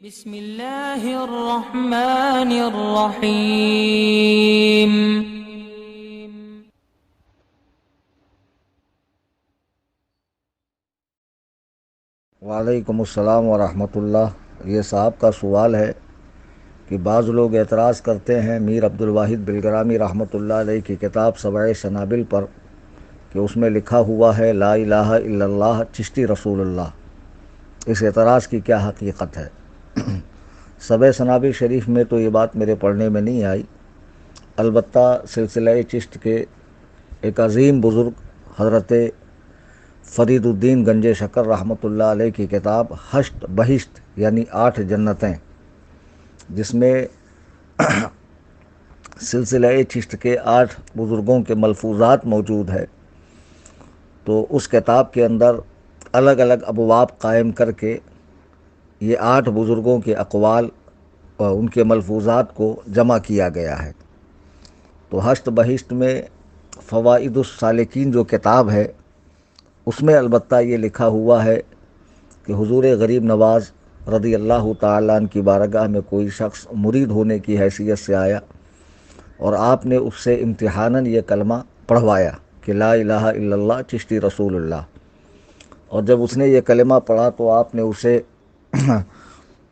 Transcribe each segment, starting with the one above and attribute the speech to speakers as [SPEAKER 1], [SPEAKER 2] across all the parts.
[SPEAKER 1] بسم اللہ الرحمن الرحیم۔
[SPEAKER 2] وعلیکم السلام ورحمۃ اللہ۔ یہ صاحب کا سوال ہے کہ بعض لوگ اعتراض کرتے ہیں میر عبدالواحد بلگرامی رحمۃ اللہ علیہ کی کتاب سبع سنابل پر کہ اس میں لکھا ہوا ہے لا الہ الا اللہ چشتی رسول اللہ۔ اس اعتراض کی کیا حقیقت ہے؟ سبع سنابل شریف میں تو یہ بات میرے پڑھنے میں نہیں آئی، البتہ سلسلہ چشت کے ایک عظیم بزرگ حضرت فرید الدین گنج شکر رحمۃ اللہ علیہ کی کتاب ہشت بہشت یعنی 8 جنتیں، جس میں سلسلہ چشت کے 8 بزرگوں کے ملفوظات موجود ہے، تو اس کتاب کے اندر الگ الگ ابواب قائم کر کے یہ 8 بزرگوں کے اقوال اور ان کے ملفوظات کو جمع کیا گیا ہے۔ تو ہشت بہشت میں فوائد السالکین جو کتاب ہے اس میں البتہ یہ لکھا ہوا ہے کہ حضور غریب نواز رضی اللہ تعالیٰ عنہ کی بارگاہ میں کوئی شخص مرید ہونے کی حیثیت سے آیا اور آپ نے اس سے امتحاناً یہ کلمہ پڑھوایا کہ لا الہ الا اللہ چشتی رسول اللہ، اور جب اس نے یہ کلمہ پڑھا تو آپ نے اسے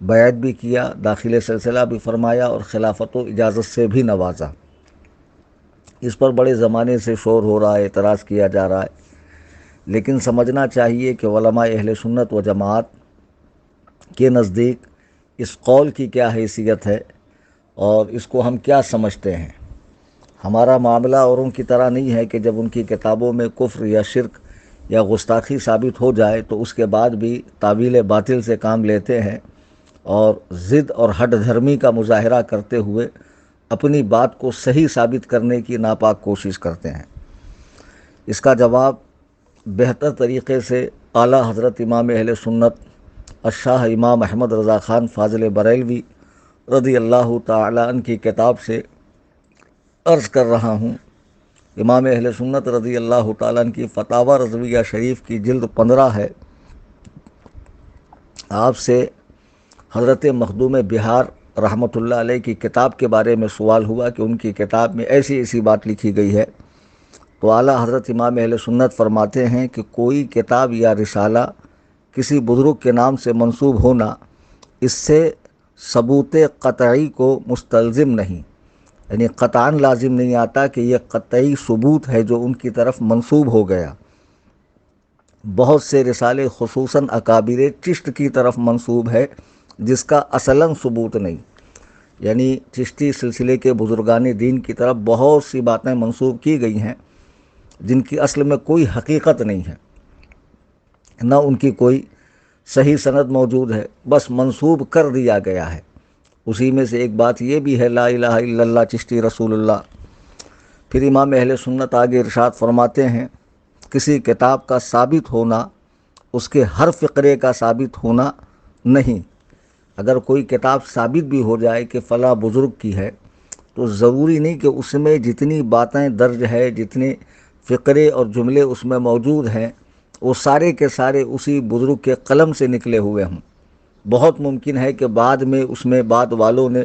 [SPEAKER 2] بیعت بھی کیا، داخل سلسلہ بھی فرمایا اور خلافت و اجازت سے بھی نوازا۔ اس پر بڑے زمانے سے شور ہو رہا ہے، اعتراض کیا جا رہا ہے، لیکن سمجھنا چاہیے کہ علماء اہل سنت و جماعت کے نزدیک اس قول کی کیا حیثیت ہے اور اس کو ہم کیا سمجھتے ہیں۔ ہمارا معاملہ اوروں کی طرح نہیں ہے کہ جب ان کی کتابوں میں کفر یا شرک یا گستاخی ثابت ہو جائے تو اس کے بعد بھی تعویل باطل سے کام لیتے ہیں اور ضد اور ہٹ دھرمی کا مظاہرہ کرتے ہوئے اپنی بات کو صحیح ثابت کرنے کی ناپاک کوشش کرتے ہیں۔ اس کا جواب بہتر طریقے سے اعلیٰ حضرت امام اہل سنت الشاہ امام احمد رضا خان فاضل بریلوی رضی اللہ تعالی عنہ کی کتاب سے عرض کر رہا ہوں۔ امام اہل سنت رضی اللہ تعالی عنہ کی فتاوی رضویہ شریف کی جلد 15 ہے۔ آپ سے حضرت مخدوم بہار رحمۃ اللہ علیہ کی کتاب کے بارے میں سوال ہوا کہ ان کی کتاب میں ایسی ایسی بات لکھی گئی ہے، تو اعلیٰ حضرت امام اہل سنت فرماتے ہیں کہ کوئی کتاب یا رسالہ کسی بزرگ کے نام سے منسوب ہونا اس سے ثبوت قطعی کو مستلزم نہیں، یعنی قطعاً لازم نہیں آتا کہ یہ قطعی ثبوت ہے جو ان کی طرف منسوب ہو گیا۔ بہت سے رسالے خصوصاً اکابر چشت کی طرف منسوب ہے جس کا اصلاً ثبوت نہیں، یعنی چشتی سلسلے کے بزرگان دین کی طرف بہت سی باتیں منسوب کی گئی ہیں جن کی اصل میں کوئی حقیقت نہیں ہے، نہ ان کی کوئی صحیح سند موجود ہے، بس منسوب کر دیا گیا ہے۔ اسی میں سے ایک بات یہ بھی ہے لا الہ الا اللہ چشتی رسول اللہ۔ پھر امام اہل سنت آگے ارشاد فرماتے ہیں کسی کتاب کا ثابت ہونا اس کے ہر فقرے کا ثابت ہونا نہیں۔ اگر کوئی کتاب ثابت بھی ہو جائے کہ فلاں بزرگ کی ہے تو ضروری نہیں کہ اس میں جتنی باتیں درج ہے، جتنے فقرے اور جملے اس میں موجود ہیں وہ سارے کے سارے اسی بزرگ کے قلم سے نکلے ہوئے ہوں۔ بہت ممکن ہے کہ بعد میں اس میں بعد والوں نے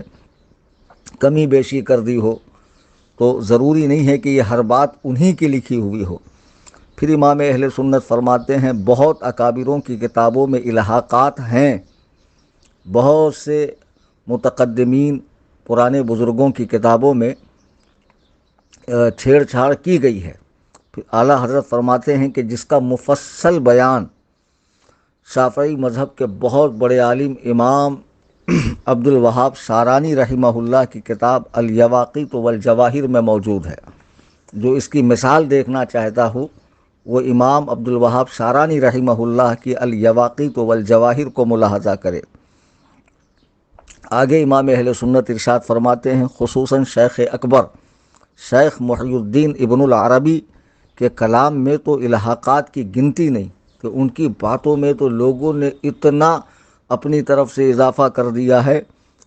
[SPEAKER 2] کمی بیشی کر دی ہو، تو ضروری نہیں ہے کہ یہ ہر بات انہی کی لکھی ہوئی ہو۔ پھر امام اہل سنت فرماتے ہیں بہت اکابروں کی کتابوں میں الحاقات ہیں، بہت سے متقدمین پرانے بزرگوں کی کتابوں میں چھیڑ چھاڑ کی گئی ہے۔ پھر اعلیٰ حضرت فرماتے ہیں کہ جس کا مفصل بیان شافعی مذہب کے بہت بڑے عالم امام عبد الوہاب شارانی رحمہ اللہ کی کتاب الیواقیت والجواہر میں موجود ہے۔ جو اس کی مثال دیکھنا چاہتا ہو وہ امام عبد الوہاب شارانی رحمہ اللہ کی الیواقیت والجواہر کو ملاحظہ کرے۔ آگے امام اہل سنت ارشاد فرماتے ہیں خصوصاً شیخ اکبر شیخ محی الدین ابن العربی کے کلام میں تو الحاقات کی گنتی نہیں، کہ ان کی باتوں میں تو لوگوں نے اتنا اپنی طرف سے اضافہ کر دیا ہے۔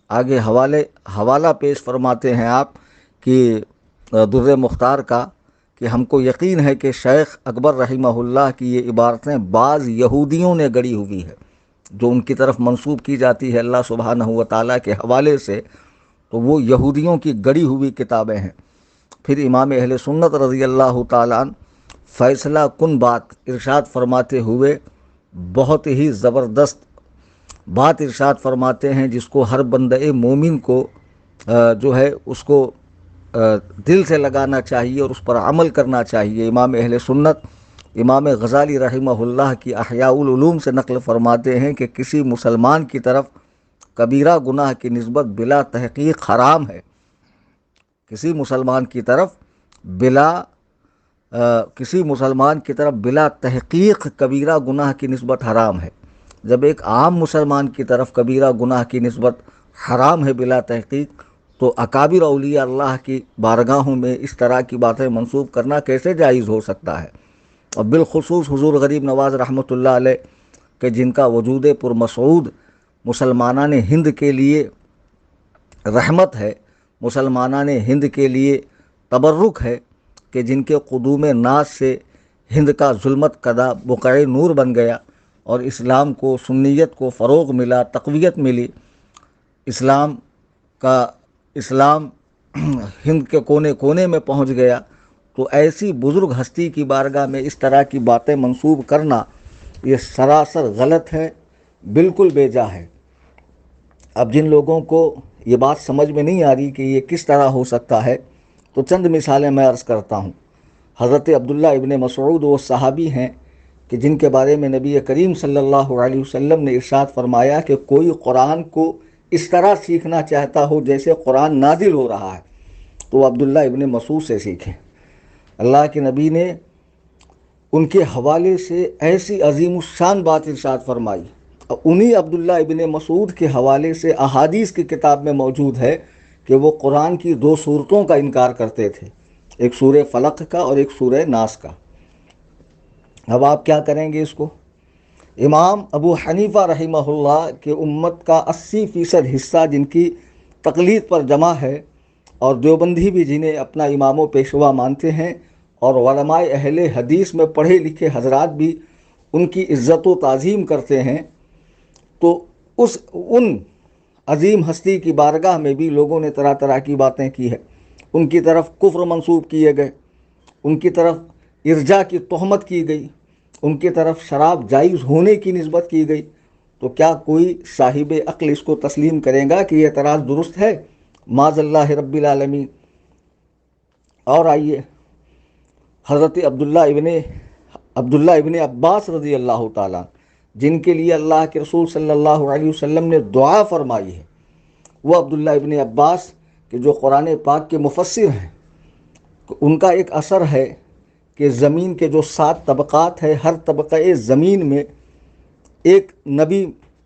[SPEAKER 2] آگے حوالہ پیش فرماتے ہیں آپ کہ در مختار کا کہ ہم کو یقین ہے کہ شیخ اکبر رحمہ اللہ کی یہ عبارتیں بعض یہودیوں نے گڑی ہوئی ہے، جو ان کی طرف منسوب کی جاتی ہے اللہ سبحانہ و تعالیٰ کے حوالے سے، تو وہ یہودیوں کی گڑی ہوئی کتابیں ہیں۔ پھر امام اہل سنت رضی اللہ تعالیٰ عنہ فیصلہ کن بات ارشاد فرماتے ہوئے بہت ہی زبردست بات ارشاد فرماتے ہیں، جس کو ہر بندہ مومن کو جو ہے اس کو دل سے لگانا چاہیے اور اس پر عمل کرنا چاہیے۔ امام اہل سنت امام غزالی رحمہ اللہ کی احیاء العلوم سے نقل فرماتے ہیں کہ کسی مسلمان کی طرف کبیرہ گناہ کی نسبت بلا تحقیق حرام ہے۔ کسی مسلمان کی طرف بلا تحقیق کبیرہ گناہ کی نسبت حرام ہے۔ جب ایک عام مسلمان کی طرف کبیرہ گناہ کی نسبت حرام ہے بلا تحقیق، تو اکابر اولیاء اللہ کی بارگاہوں میں اس طرح کی باتیں منسوب کرنا کیسے جائز ہو سکتا ہے؟ اور بالخصوص حضور غریب نواز رحمۃ اللہ علیہ کہ جن کا وجود پرمسعود مسلمانان ہند کے لیے رحمت ہے، مسلمانان ہند کے لیے تبرک ہے، کہ جن کے قدوم ناز سے ہند کا ظلمت کدہ بقع نور بن گیا اور اسلام کو، سنیت کو فروغ ملا، تقویت ملی، اسلام ہند کے کونے کونے میں پہنچ گیا۔ تو ایسی بزرگ ہستی کی بارگاہ میں اس طرح کی باتیں منسوب کرنا یہ سراسر غلط ہے، بالکل بے جا ہے۔ اب جن لوگوں کو یہ بات سمجھ میں نہیں آ رہی کہ یہ کس طرح ہو سکتا ہے، تو چند مثالیں میں عرض کرتا ہوں۔ حضرت عبداللہ ابن مسعود وہ صحابی ہیں کہ جن کے بارے میں نبی کریم صلی اللہ علیہ وسلم نے ارشاد فرمایا کہ کوئی قرآن کو اس طرح سیکھنا چاہتا ہو جیسے قرآن نازل ہو رہا ہے تو وہ عبداللہ ابن مسعود سے سیکھیں۔ اللہ کے نبی نے ان کے حوالے سے ایسی عظیم الشان بات ارشاد فرمائی، اور انہی عبداللہ ابن مسعود کے حوالے سے احادیث کی کتاب میں موجود ہے کہ وہ قرآن کی 2 صورتوں کا انکار کرتے تھے، ایک سورہ فلق کا اور ایک سورہ ناس کا۔ اب آپ کیا کریں گے اس کو؟ امام ابو حنیفہ رحمہ اللہ کے امت کا 80% حصہ جن کی تقلید پر جمع ہے، اور دیوبندی بھی جنہیں اپنا امام و پیشوا مانتے ہیں، اور علماء اہل حدیث میں پڑھے لکھے حضرات بھی ان کی عزت و تعظیم کرتے ہیں، تو ان عظیم ہستی کی بارگاہ میں بھی لوگوں نے طرح طرح کی باتیں کی ہے۔ ان کی طرف کفر منسوب کیے گئے، ان کی طرف ارجاء کی تہمت کی گئی، ان کی طرف شراب جائز ہونے کی نسبت کی گئی۔ تو کیا کوئی صاحب عقل اس کو تسلیم کرے گا کہ یہ اعتراض درست ہے؟ معاذ اللہ رب العالمین۔ اور آئیے حضرت عبداللہ ابن عباس رضی اللہ تعالیٰ جن کے لیے اللہ کے رسول صلی اللہ علیہ وسلم نے دعا فرمائی ہے، وہ عبداللہ ابن عباس کہ جو قرآن پاک کے مفسر ہیں، ان کا ایک اثر ہے کہ زمین کے جو 7 طبقات ہیں، ہر طبقہ زمین میں ایک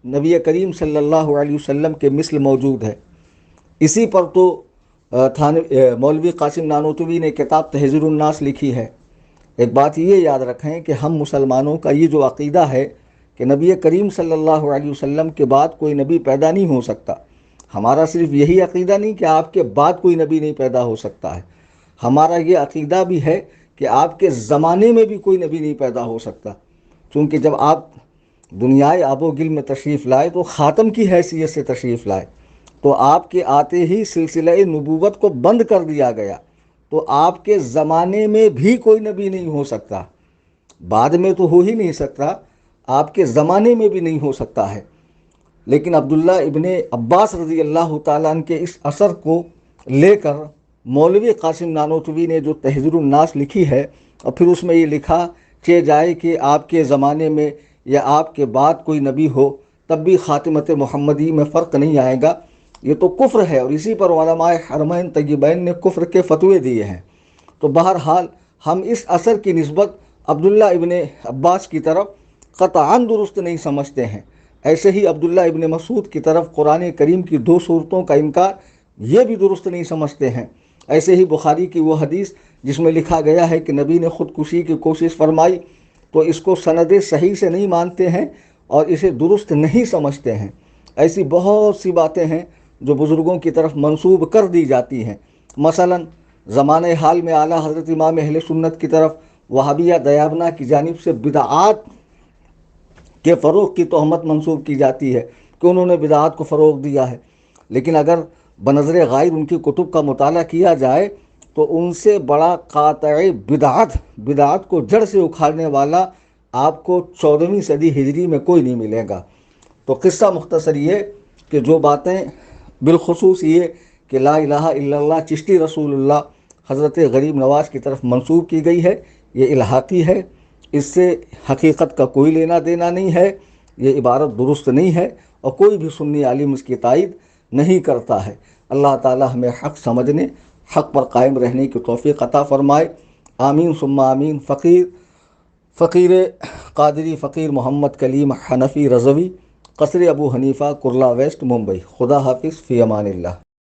[SPEAKER 2] نبی کریم صلی اللہ علیہ وسلم کے مثل موجود ہے۔ اسی پر تو مولوی قاسم نانوتوی نے کتاب تحذیر الناس لکھی ہے۔ ایک بات یہ یاد رکھیں کہ ہم مسلمانوں کا یہ جو عقیدہ ہے کہ نبی کریم صلی اللہ علیہ وسلم کے بعد کوئی نبی پیدا نہیں ہو سکتا، ہمارا صرف یہی عقیدہ نہیں کہ آپ کے بعد کوئی نبی نہیں پیدا ہو سکتا ہے، ہمارا یہ عقیدہ بھی ہے کہ آپ کے زمانے میں بھی کوئی نبی نہیں پیدا ہو سکتا، چونکہ جب آپ دنیائے آب و گل میں تشریف لائے تو خاتم کی حیثیت سے تشریف لائے، تو آپ کے آتے ہی سلسلہ نبوت کو بند کر دیا گیا، تو آپ کے زمانے میں بھی کوئی نبی نہیں ہو سکتا، بعد میں تو ہو ہی نہیں سکتا، آپ کے زمانے میں بھی نہیں ہو سکتا ہے۔ لیکن عبداللہ ابن عباس رضی اللہ تعالیٰ عنہ کے اس اثر کو لے کر مولوی قاسم نانوتوی نے جو تحذیر الناس لکھی ہے، اور پھر اس میں یہ لکھا کہ جائے کہ آپ کے زمانے میں یا آپ کے بعد کوئی نبی ہو تب بھی خاتمت محمدی میں فرق نہیں آئے گا، یہ تو کفر ہے، اور اسی پر علماء حرمین طیبین نے کفر کے فتوے دیے ہیں۔ تو بہرحال ہم اس اثر کی نسبت عبداللہ ابن عباس کی طرف قطعاً درست نہیں سمجھتے ہیں، ایسے ہی عبداللہ ابن مسعود کی طرف قرآن کریم کی 2 صورتوں کا انکار یہ بھی درست نہیں سمجھتے ہیں۔ ایسے ہی بخاری کی وہ حدیث جس میں لکھا گیا ہے کہ نبی نے خودکشی کی کوشش فرمائی، تو اس کو سند صحیح سے نہیں مانتے ہیں اور اسے درست نہیں سمجھتے ہیں۔ ایسی بہت سی باتیں ہیں جو بزرگوں کی طرف منسوب کر دی جاتی ہیں۔ مثلا زمانہ حال میں اعلیٰ حضرت امام اہل سنت کی طرف وہابیہ دیابنہ کی جانب سے بدعات کہ فروغ کی تہمت منسوب کی جاتی ہے کہ انہوں نے بدعات کو فروغ دیا ہے. لیکن اگر بنظر غائب ان کی کتب کا مطالعہ کیا جائے تو ان سے بڑا قاطع بدعات کو جڑ سے اکھاڑنے والا آپ کو 14ویں صدی ہجری میں کوئی نہیں ملے گا. تو قصہ مختصر یہ کہ جو باتیں بالخصوص یہ کہ لا الہ الا اللہ چشتی رسول اللہ حضرت غریب نواز کی طرف منسوب کی گئی ہے، یہ الحاقی ہے، اس سے حقیقت کا کوئی لینا دینا نہیں ہے، یہ عبارت درست نہیں ہے اور کوئی بھی سنی عالم اس کی تائید نہیں کرتا ہے. اللہ تعالی ہمیں حق سمجھنے، حق پر قائم رہنے کی توفیق عطا فرمائے. آمین ثم آمین. فقیر قادری فقیر محمد کلیم حنفی رضوی، قصر ابو حنیفہ، کرلا ویسٹ، ممبئی. خدا حافظ، فی امان اللہ.